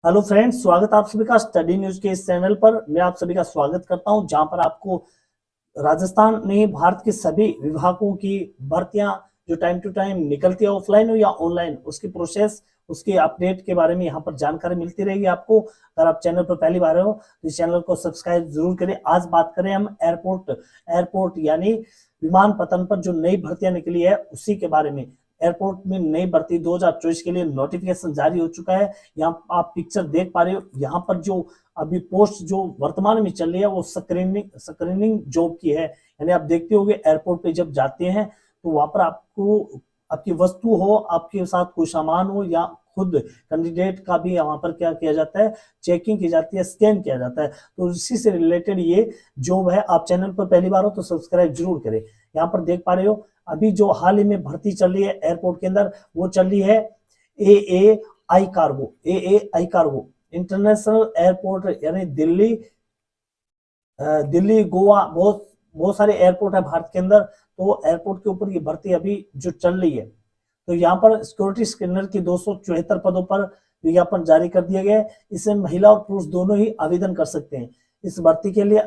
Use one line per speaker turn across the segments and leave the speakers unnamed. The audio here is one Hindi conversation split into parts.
हेलो फ्रेंड्स, स्वागत है आप सभी का स्टडी न्यूज के इस चैनल पर। मैं आप सभी का स्वागत करता हूं, जहां पर आपको राजस्थान में भारत के सभी विभागों की भर्तियां जो टाइम टू टाइम निकलती है, ऑफलाइन हो या ऑनलाइन, उसकी प्रोसेस, उसके अपडेट के बारे में यहाँ पर जानकारी मिलती रहेगी आपको। अगर आप चैनल पर पहली बार हो तो इस चैनल को सब्सक्राइब जरूर करें। आज बात करें हम एयरपोर्ट यानी विमानपत्तन पर जो नई भर्तियां निकली है उसी के बारे में। एयरपोर्ट में नई भर्ती 2024 के लिए नोटिफिकेशन जारी हो चुका है। यहाँ आप पिक्चर देख पा रहे हो। यहाँ पर जो अभी पोस्ट जो वर्तमान में चल रही है वो स्क्रीनिंग जॉब की है। यानी आप देखते होंगे एयरपोर्ट पे जब जाते हैं तो वहां पर आपको आपकी वस्तु हो, आपके साथ कोई सामान हो या खुद कैंडिडेट का भी वहां पर क्या किया जाता है, चेकिंग की जाती है, स्कैन किया जाता है। तो इसी से रिलेटेड ये जॉब है। आप चैनल पर पहली बार हो तो सब्सक्राइब जरूर करें। यहाँ पर देख पा रहे हो अभी जो हाल ही में भर्ती चल रही है एयरपोर्ट के अंदर, वो चल रही है ए आई कार्गो इंटरनेशनल एयरपोर्ट, यानी दिल्ली गोवा, बहुत बहुत सारे एयरपोर्ट है भारत के अंदर। तो एयरपोर्ट के ऊपर ये भर्ती अभी जो चल रही है, तो यहाँ पर सिक्योरिटी स्कैनर की 274 पदों पर विज्ञापन जारी कर दिया गया है। इसमें महिला और पुरुष दोनों ही आवेदन कर सकते हैं। इस भर्ती के लिए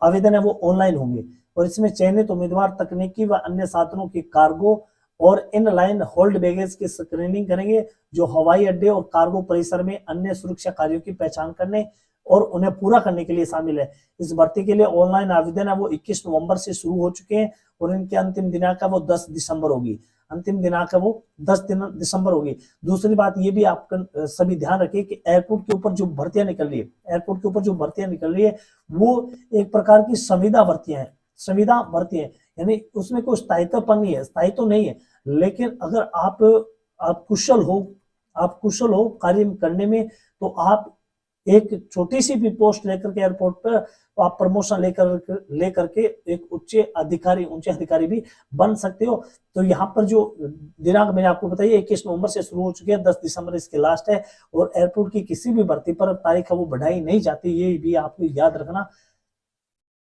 आवेदन है वो ऑनलाइन होंगे और इसमें चयनित उम्मीदवार तकनीकी व अन्य साधनों की कार्गो और इन लाइन होल्ड बैगेज की स्क्रीनिंग करेंगे, जो हवाई अड्डे और कार्गो परिसर में अन्य सुरक्षा कार्यों की पहचान करने और उन्हें पूरा करने के लिए शामिल है। इस भर्ती के लिए ऑनलाइन आवेदन है वो 21 नवंबर से शुरू हो चुके हैं और इनकी अंतिम दिनांक है वो 10 दिसंबर होगी। अंतिम दिनांक है वो 10 दिसंबर होगी। दूसरी बात ये भी आप सभी ध्यान रखिए कि एयरपोर्ट के ऊपर जो भर्तियां निकल रही है, एयरपोर्ट के ऊपर जो भर्तियां निकल रही है वो एक प्रकार की संविदा भर्तियां हैं। संविदा भर्ती है यानी उसमें कोई स्थायित्वपन नहीं है, स्थायित्व नहीं है। लेकिन अगर आप कुशल हो कार्य करने में, तो आप एक छोटी सी भी पोस्ट लेकर के एयरपोर्ट पर तो आप प्रमोशन लेकर के एक ऊंचे अधिकारी भी बन सकते हो। तो यहाँ पर जो दिनांक मैंने आपको बताइए 21 नवंबर से शुरू हो चुके हैं, 10 दिसंबर इसके लास्ट है। और एयरपोर्ट की किसी भी भर्ती पर तारीख है वो बढ़ाई नहीं जाती, ये भी आपको याद रखना।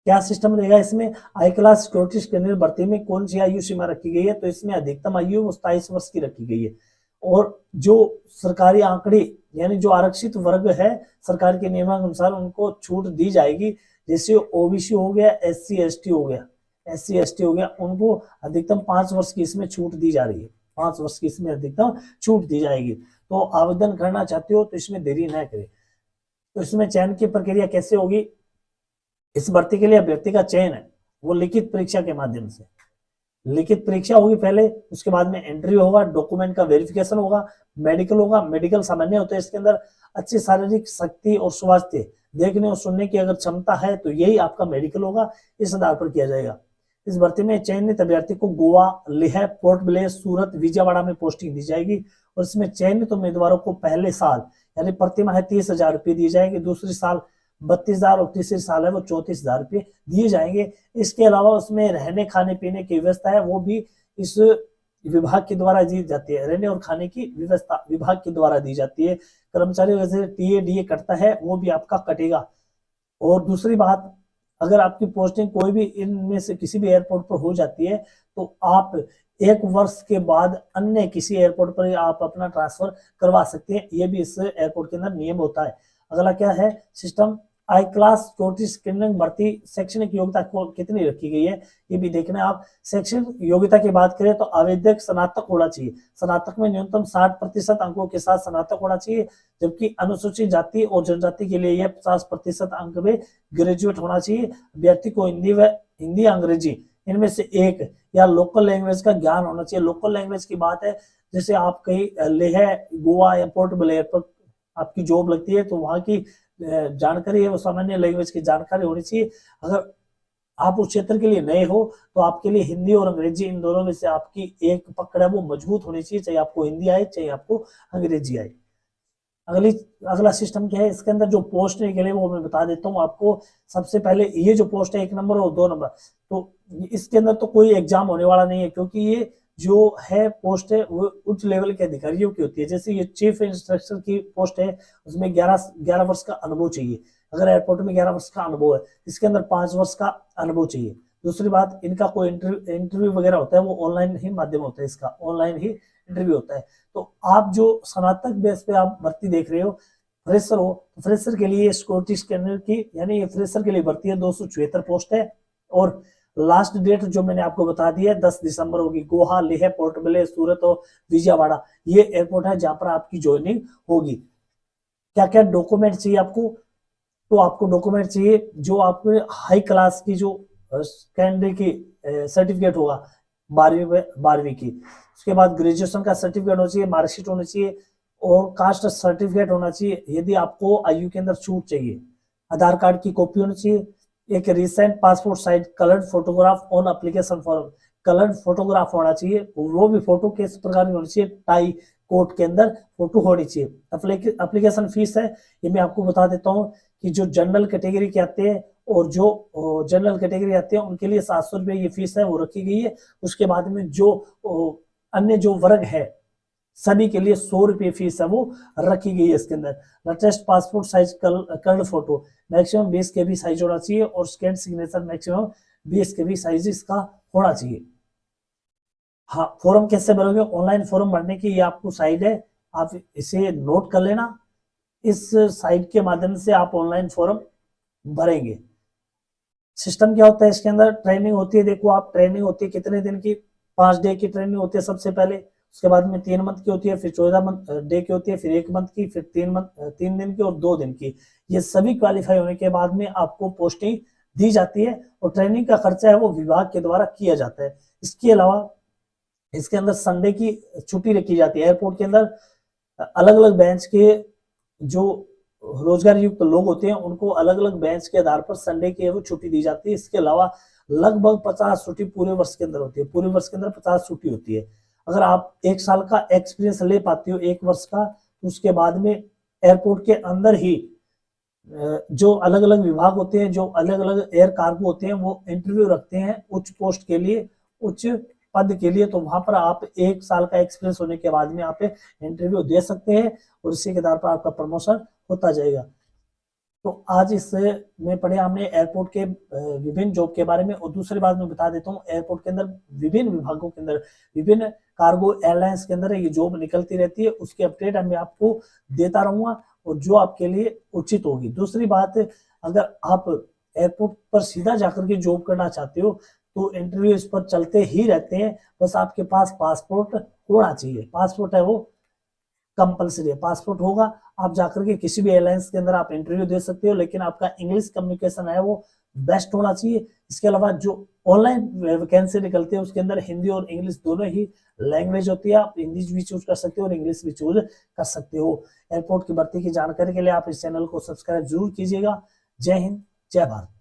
क्या सिस्टम रहेगा इसमें, आई क्लास सिक्योरिटी स्कैनर भर्ती में कौन सी आयु सीमा रखी गई है, तो इसमें अधिकतम आयु 27 वर्ष की रखी गई है। और जो सरकारी आंकड़े यानी जो आरक्षित वर्ग है, सरकार के नियमानुसार उनको छूट दी जाएगी। जैसे ओबीसी हो गया, एससी एसटी हो गया, उनको अधिकतम 5 वर्ष की इसमें छूट दी जा रही है। 5 वर्ष की इसमें अधिकतम छूट दी जाएगी। तो आवेदन करना चाहते हो तो इसमें देरी न करें। तो इसमें चयन की प्रक्रिया कैसे होगी, इस भर्ती के लिए अभ्यर्थी का चयन है वो लिखित परीक्षा के माध्यम से, लिखित परीक्षा होगी पहले, उसके बाद में इंटरव्यू होगा, डॉक्यूमेंट का वेरिफिकेशन होगा, मेडिकल होगा। मेडिकल सामान्य होता है, इसके अंदर अच्छी शारीरिक शक्ति और स्वास्थ्य, देखने और सुनने की अगर क्षमता है तो यही आपका मेडिकल होगा, इस आधार पर किया जाएगा। इस भर्ती में चयनित अभ्यर्थी को गोवा, लेह, पोर्ट ब्लेयर, सूरत, विजयवाड़ा में पोस्टिंग दी जाएगी। और इसमें चयनित उम्मीदवारों को पहले साल यानी प्रतिमाह 30,000 रुपये दिए जाएंगे, दूसरी साल 32,000 और तीसरी साल है वो 34,000 रुपये दिए जाएंगे। इसके अलावा उसमें रहने खाने पीने की व्यवस्था है वो भी इस विभाग के द्वारा दी जाती है। रहने और खाने की व्यवस्था विभाग के द्वारा दी जाती है। कर्मचारी वैसे टीए डीए कटता है वो भी आपका कटेगा। और दूसरी बात, अगर आपकी पोस्टिंग कोई भी इनमें से किसी भी एयरपोर्ट पर हो जाती है तो आप 1 वर्ष के बाद अन्य किसी एयरपोर्ट पर आप अपना ट्रांसफर करवा सकते हैं। ये भी इस एयरपोर्ट के अंदर नियम होता है। अगला क्या है सिस्टम, आई क्लास सिक्योरिटी स्कैनिंग भर्ती शैक्षणिक योग्यता को कितनी रखी गई है ये भी देखना है आप। शैक्षणिक योग्यता की बात करें तो आवेदक स्नातक होना चाहिए। स्नातक में न्यूनतम 60% अंकों के साथ स्नातक होना चाहिए, जबकि अनुसूचित जाति और जनजाति के लिए यह 50% अंक में ग्रेजुएट होना चाहिए। अभ्यर्थी को हिंदी अंग्रेजी इनमें से एक या लोकल लैंग्वेज का ज्ञान होना चाहिए। लोकल लैंग्वेज की बात है, जैसे आप कहीं लेह, गोवा या पोर्ट ब्लेयर पर आपकी जॉब लगती है तो वहां की जानकारी है वो सामान्य लैंग्वेज की जानकारी होनी चाहिए। अगर आप उस क्षेत्र के लिए नए हो तो आपके लिए हिंदी और अंग्रेजी इन दोनों में से आपकी एक पकड़ है वो मजबूत होनी चाहिए, चाहे आपको हिंदी आए चाहे आपको अंग्रेजी आए। अगली अगला सिस्टम क्या है, इसके अंदर जो पोस्ट निकले वो मैं बता देता हूँ आपको। सबसे पहले ये जो पोस्ट है 1 नंबर और 2 नंबर, तो इसके अंदर तो कोई एग्जाम होने वाला नहीं है, क्योंकि ये जो है पोस्ट है वो उच्च लेवल के अधिकारियों की होती है। जैसे ये चीफ इंस्ट्रक्टर की पोस्ट है, उसमें 11 वर्ष का अनुभव चाहिए। अगर एयरपोर्ट में 11 वर्ष का अनुभव है, इसके अंदर 5 वर्ष का अनुभव चाहिए। दूसरी बात, इनका कोई इंटरव्यू वगैरह होता है वो ऑनलाइन ही माध्यम होता है, इसका ऑनलाइन ही इंटरव्यू होता है। तो आप जो स्नातक बेस पे आप भर्ती देख रहे हो, फ्रेशर हो तो फ्रेशर के लिए सिक्योरिटी स्कैनर की यानी ये फ्रेशर के लिए भर्ती है, 274 पोस्ट है। और लास्ट डेट जो मैंने आपको बता दी है 10 दिसंबर होगी। गोहा, लेह, पोर्ट ब्लेयर, सूरत और विजयवाड़ा ये एयरपोर्ट है जहां पर आपकी ज्वाइनिंग होगी। क्या क्या डॉक्यूमेंट चाहिए आपको? तो आपको डॉक्यूमेंट चाहिए जो आपके हाई क्लास की जो कैंडिडेट की सर्टिफिकेट होगा 12वीं की, उसके बाद ग्रेजुएशन का सर्टिफिकेट होना चाहिए, मार्कशीट होनी चाहिए और कास्ट सर्टिफिकेट होना चाहिए। यदि आपको आयु के अंदर छूट चाहिए, आधार कार्ड की कॉपी होनी चाहिए, एक recent passport size coloured photograph on application form, coloured photograph होना चाहिए, वो भी फोटो किस प्रकार की होनी चाहिए, टाई कोट के अंदर फोटो होनी चाहिए। एप्लीकेशन फीस है ये मैं आपको बता देता हूँ कि जो जनरल कैटेगरी के आते हैं और जो जनरल कैटेगरी आते हैं उनके लिए 700 रुपये ये फीस है वो रखी गई है। उसके बाद में जो अन्य जो वर्ग है सभी के लिए 100 रुपये फीस है वो रखी गई है। इसके अंदर latest passport size colour photo maximum 20 KB size होना चाहिए और scan signature maximum 20 KB size इसका होना चाहिए। हाँ, फॉर्म कैसे भरोगे? ऑनलाइन फॉर्म भरने की ये आपको साइट है, आप इसे नोट कर लेना। इस साइट के माध्यम से आप ऑनलाइन फॉर्म भरेंगे। सिस्टम क्या होता है इसके अंदर? ट्रेनिंग होती है, देखो आप ट्रेनिंग होती है कितने दिन की? 5 डे की ट्रेनिंग होती है सबसे पहले, उसके बाद में 3 मंथ की होती है, फिर 14 डे की होती है, फिर 1 मंथ की, फिर 3 दिन की और 2 दिन की। ये सभी क्वालिफाई होने के बाद में आपको पोस्टिंग दी जाती है और ट्रेनिंग का खर्चा है वो विभाग के द्वारा किया जाता है। इसके अलावा इसके अंदर संडे की छुट्टी रखी जाती है। एयरपोर्ट के अंदर अलग अलग बेंच के जो रोजगार युक्त लोग होते हैं उनको अलग अलग बेंच के आधार पर संडे की वो छुट्टी दी जाती है। इसके अलावा लगभग 50 छुट्टी पूरे वर्ष के अंदर होती है, पूरे वर्ष के अंदर 50 छुट्टी होती है। अगर आप 1 साल का एक्सपीरियंस ले पाते हो 1 वर्ष का, तो उसके बाद में एयरपोर्ट के अंदर ही जो अलग अलग विभाग होते हैं, जो अलग अलग एयर कार्गो होते हैं, वो इंटरव्यू रखते हैं उच्च पोस्ट के लिए, उच्च पद के लिए। तो वहां पर आप 1 साल का एक्सपीरियंस होने के बाद में आप इंटरव्यू दे सकते हैं और इसी के आधार पर आपका प्रमोशन होता जाएगा। तो आज इस में पढ़े हमने एयरपोर्ट के विभिन्न जॉब के बारे में। और दूसरी बात मैं बता देता हूँ, एयरपोर्ट के अंदर विभिन्न विभागों के अंदर विभिन्न कार्गो एयरलाइंस के अंदर ये जॉब निकलती रहती है, उसकी अपडेट मैं आपको देता रहूंगा और जो आपके लिए उचित होगी। दूसरी बात, अगर आप एयरपोर्ट पर सीधा जाकर के जॉब करना चाहते हो तो इंटरव्यू इस पर चलते ही रहते हैं, बस आपके पास पासपोर्ट होना चाहिए। पासपोर्ट है वो कंपलसरी है, पासपोर्ट होगा आप जाकर के किसी भी एयरलाइंस के अंदर आप इंटरव्यू दे सकते हो, लेकिन आपका इंग्लिश कम्युनिकेशन है वो बेस्ट होना चाहिए। इसके अलावा जो ऑनलाइन वैकेंसी निकलती है उसके अंदर हिंदी और इंग्लिश दोनों ही लैंग्वेज होती है, आप हिंदी भी चूज कर सकते हो और इंग्लिश भी चूज कर सकते हो। एयरपोर्ट की भर्ती की जानकारी के लिए आप इस चैनल को सब्सक्राइब जरूर कीजिएगा। जय हिंद, जय भारत।